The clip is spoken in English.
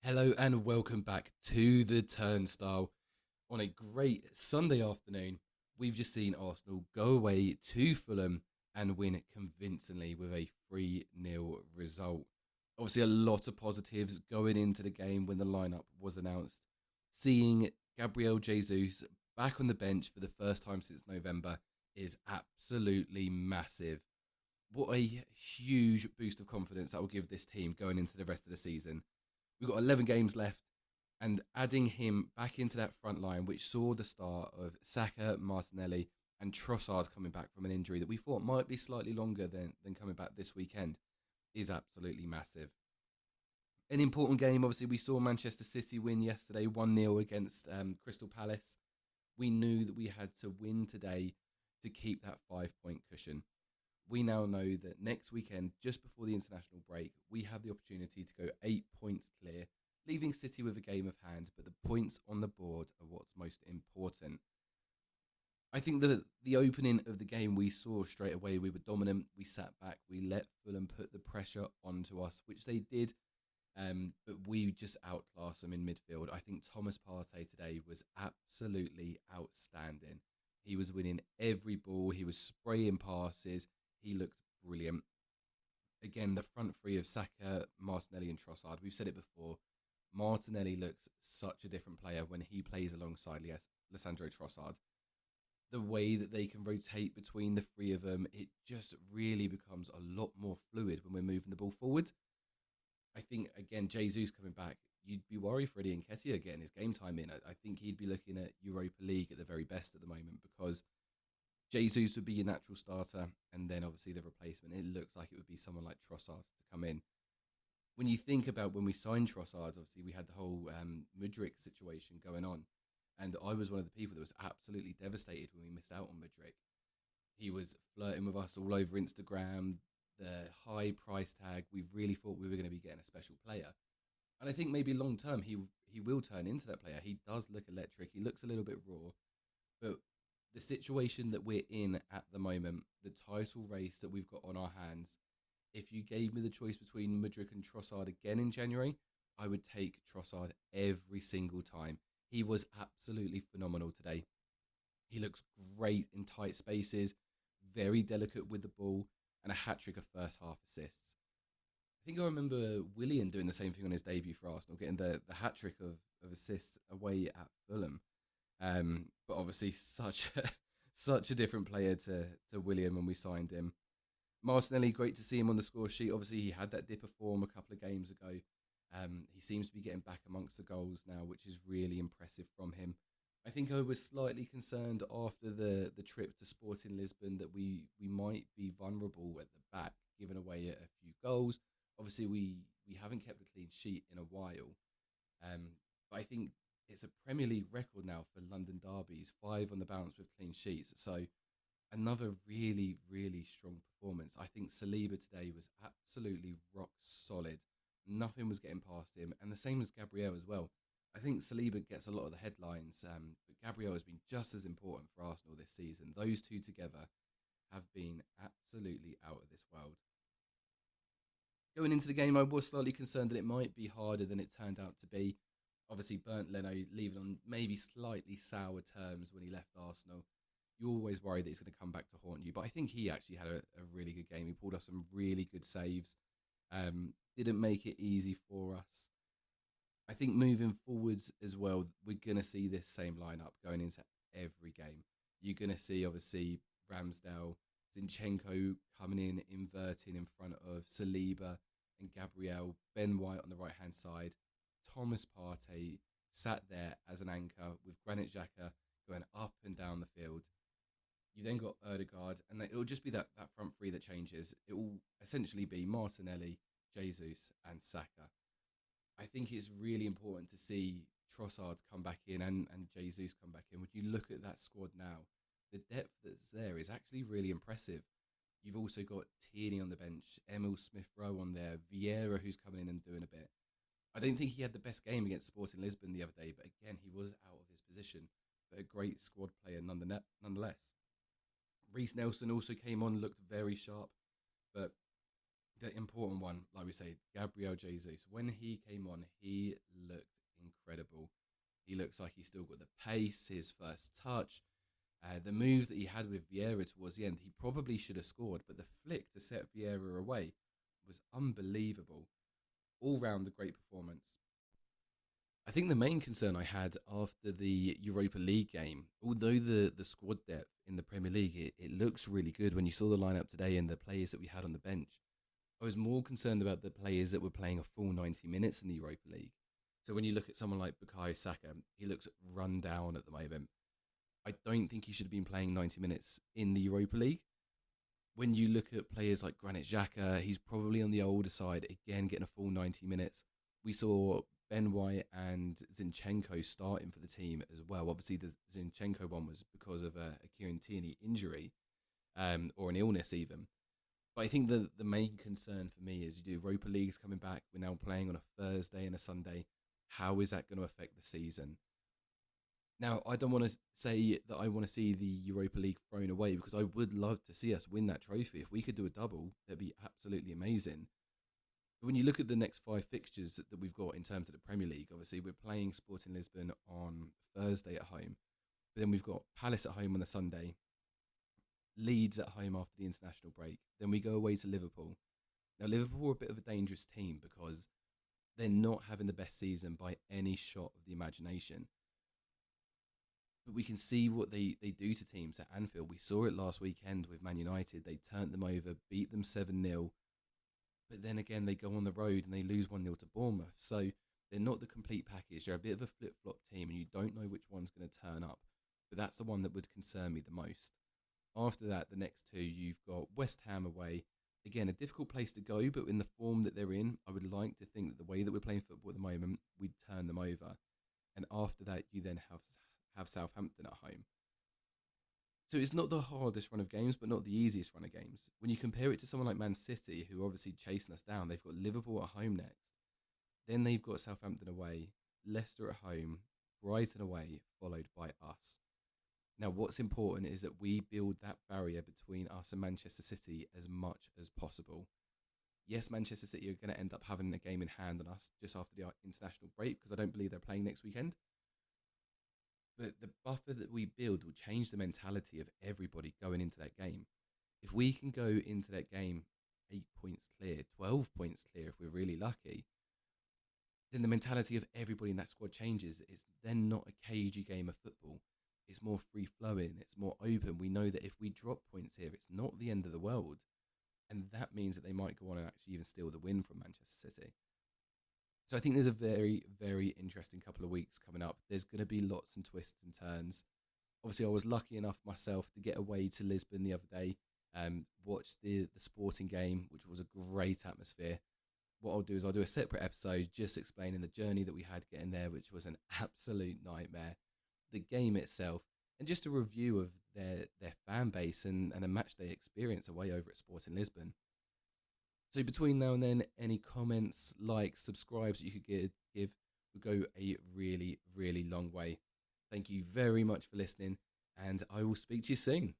Hello and welcome back to the Turnstile. On a great Sunday afternoon, we've just seen Arsenal go away to Fulham and win convincingly with a 3-0 result. Obviously, a lot of positives going into the game when the lineup was announced. Seeing Gabriel Jesus back on the bench for the first time since November is absolutely massive. What a huge boost of confidence that will give this team going into the rest of the season. We've got 11 games left, and adding him back into that front line, which saw the start of Saka, Martinelli, and Trossard coming back from an injury that we thought might be slightly longer than coming back this weekend, is absolutely massive. An important game, obviously, we saw Manchester City win yesterday 1-0 against Crystal Palace. We knew that we had to win today to keep that 5-point cushion. We now know that next weekend, just before the international break, we have the opportunity to go 8 points clear, leaving City with a game of hand, but the points on the board are what's most important. I think that the opening of the game, we saw straight away we were dominant. We sat back, we let Fulham put the pressure onto us, which they did, but we just outclassed them in midfield. I think Thomas Partey today was absolutely outstanding. He was winning every ball, he was spraying passes. He looked brilliant. Again, the front three of Saka, Martinelli and Trossard. We've said it before. Martinelli looks such a different player when he plays alongside Lissandro Trossard. The way that they can rotate between the three of them, it just really becomes a lot more fluid when we're moving the ball forward. I think, again, Jesus coming back, you'd be worried for Eddie Nketiah getting his game time in. I think he'd be looking at Europa League at the very best at the moment because Jesus would be your natural starter, and then obviously the replacement. It looks like it would be someone like Trossard to come in. When you think about when we signed Trossard, obviously we had the whole Mudryk situation going on, and I was one of the people that was absolutely devastated when we missed out on Mudryk. He was flirting with us all over Instagram, the high price tag. We really thought we were going to be getting a special player. And I think maybe long term he will turn into that player. He does look electric. He looks a little bit raw, but the situation that we're in at the moment, the title race that we've got on our hands, if you gave me the choice between Mudryk and Trossard again in January, I would take Trossard every single time. He was absolutely phenomenal today. He looks great in tight spaces, very delicate with the ball, and a hat-trick of first half assists. I think I remember Willian doing the same thing on his debut for Arsenal, getting the hat-trick of assists away at Fulham. But obviously such a different player to William when we signed him. Martinelli, great to see him on the score sheet. Obviously, he had that dip of form a couple of games ago. He seems to be getting back amongst the goals now, which is really impressive from him. I think I was slightly concerned after the trip to Sporting Lisbon that we might be vulnerable at the back, giving away a few goals. Obviously, we haven't kept a clean sheet in a while. But I think it's a Premier League record now for London derbies, 5 on the bounce with clean sheets. So another really, really strong performance. I think Saliba today was absolutely rock solid. Nothing was getting past him. And the same as Gabriel as well. I think Saliba gets a lot of the headlines, but Gabriel has been just as important for Arsenal this season. Those two together have been absolutely out of this world. Going into the game, I was slightly concerned that it might be harder than it turned out to be. Obviously, burnt Leno leaving on maybe slightly sour terms when he left Arsenal. You always worry that he's going to come back to haunt you, but I think he actually had a really good game. He pulled off some really good saves. Didn't make it easy for us. I think moving forwards as well, we're going to see this same lineup going into every game. You're going to see, obviously, Ramsdale, Zinchenko coming in, inverting in front of Saliba and Gabriel, Ben White on the right-hand side, Thomas Partey sat there as an anchor with Granit Xhaka going up and down the field. You then got Odegaard, and it'll just be that front three that changes. It will essentially be Martinelli, Jesus, and Saka. I think it's really important to see Trossard come back in and Jesus come back in. When you look at that squad now, the depth that's there is actually really impressive. You've also got Tierney on the bench, Emil Smith-Rowe on there, Vieira who's coming in and doing a bit. I don't think he had the best game against Sporting Lisbon the other day, but again, he was out of his position, but a great squad player nonetheless. Reece Nelson also came on, looked very sharp, but The important one, like we say, Gabriel Jesus. When he came on, he looked incredible. He looks like he's still got the pace, his first touch, the move that he had with Vieira towards the end. He probably should have scored, but the flick to set Vieira away was unbelievable. All round a great performance. I think the main concern I had after the Europa League game, although the squad depth in the Premier League, it looks really good. When you saw the lineup today and the players that we had on the bench, I was more concerned about the players that were playing a full 90 minutes in the Europa League. So when you look at someone like Bukayo Saka, he looks run down at the moment. I don't think he should have been playing 90 minutes in the Europa League. When you look at players like Granit Xhaka, he's probably on the older side, again, getting a full 90 minutes. We saw Ben White and Zinchenko starting for the team as well. Obviously, the Zinchenko one was because of a Kieran Tierney injury, or an illness even. But I think the main concern for me is the Europa League's coming back. We're now playing on a Thursday and a Sunday. How is that going to affect the season? Now, I don't want to say that I want to see the Europa League thrown away, because I would love to see us win that trophy. If we could do a double, that'd be absolutely amazing. But when you look at the next 5 fixtures that we've got in terms of the Premier League, obviously we're playing Sporting Lisbon on Thursday at home. But then we've got Palace at home on the Sunday, Leeds at home after the international break. Then we go away to Liverpool. Now, Liverpool are a bit of a dangerous team because they're not having the best season by any shot of the imagination. But we can see what they do to teams at Anfield. We saw it last weekend with Man United. They turned them over, beat them 7-0. But then again, they go on the road and they lose 1-0 to Bournemouth. So they're not the complete package. They're a bit of a flip-flop team, and you don't know which one's going to turn up. But that's the one that would concern me the most. After that, the next 2, you've got West Ham away. Again, a difficult place to go, but in the form that they're in, I would like to think that the way that we're playing football at the moment, we'd turn them over. And after that, you then have Southampton at home. So it's not the hardest run of games, but not the easiest run of games. When you compare it to someone like Man City, who are obviously chasing us down, they've got Liverpool at home next. Then they've got Southampton away, Leicester at home, Brighton away, followed by us. Now, what's important is that we build that barrier between us and Manchester City as much as possible. Yes, Manchester City are going to end up having a game in hand on us just after the international break, because I don't believe they're playing next weekend. But the buffer that we build will change the mentality of everybody going into that game. If we can go into that game 8 points clear, 12 points clear if we're really lucky, then the mentality of everybody in that squad changes. It's then not a cagey game of football. It's more free-flowing. It's more open. We know that if we drop points here, it's not the end of the world. And that means that they might go on and actually even steal the win from Manchester City. So I think there's a very, very interesting couple of weeks coming up. There's going to be lots and twists and turns. Obviously, I was lucky enough myself to get away to Lisbon the other day, watch the Sporting game, which was a great atmosphere. What I'll do is I'll do a separate episode just explaining the journey that we had getting there, which was an absolute nightmare. The game itself, and just a review of their fan base and a match day experience away over at Sporting Lisbon. So between now and then, any comments, likes, subscribes that you could give would go a really, really long way. Thank you very much for listening, and I will speak to you soon.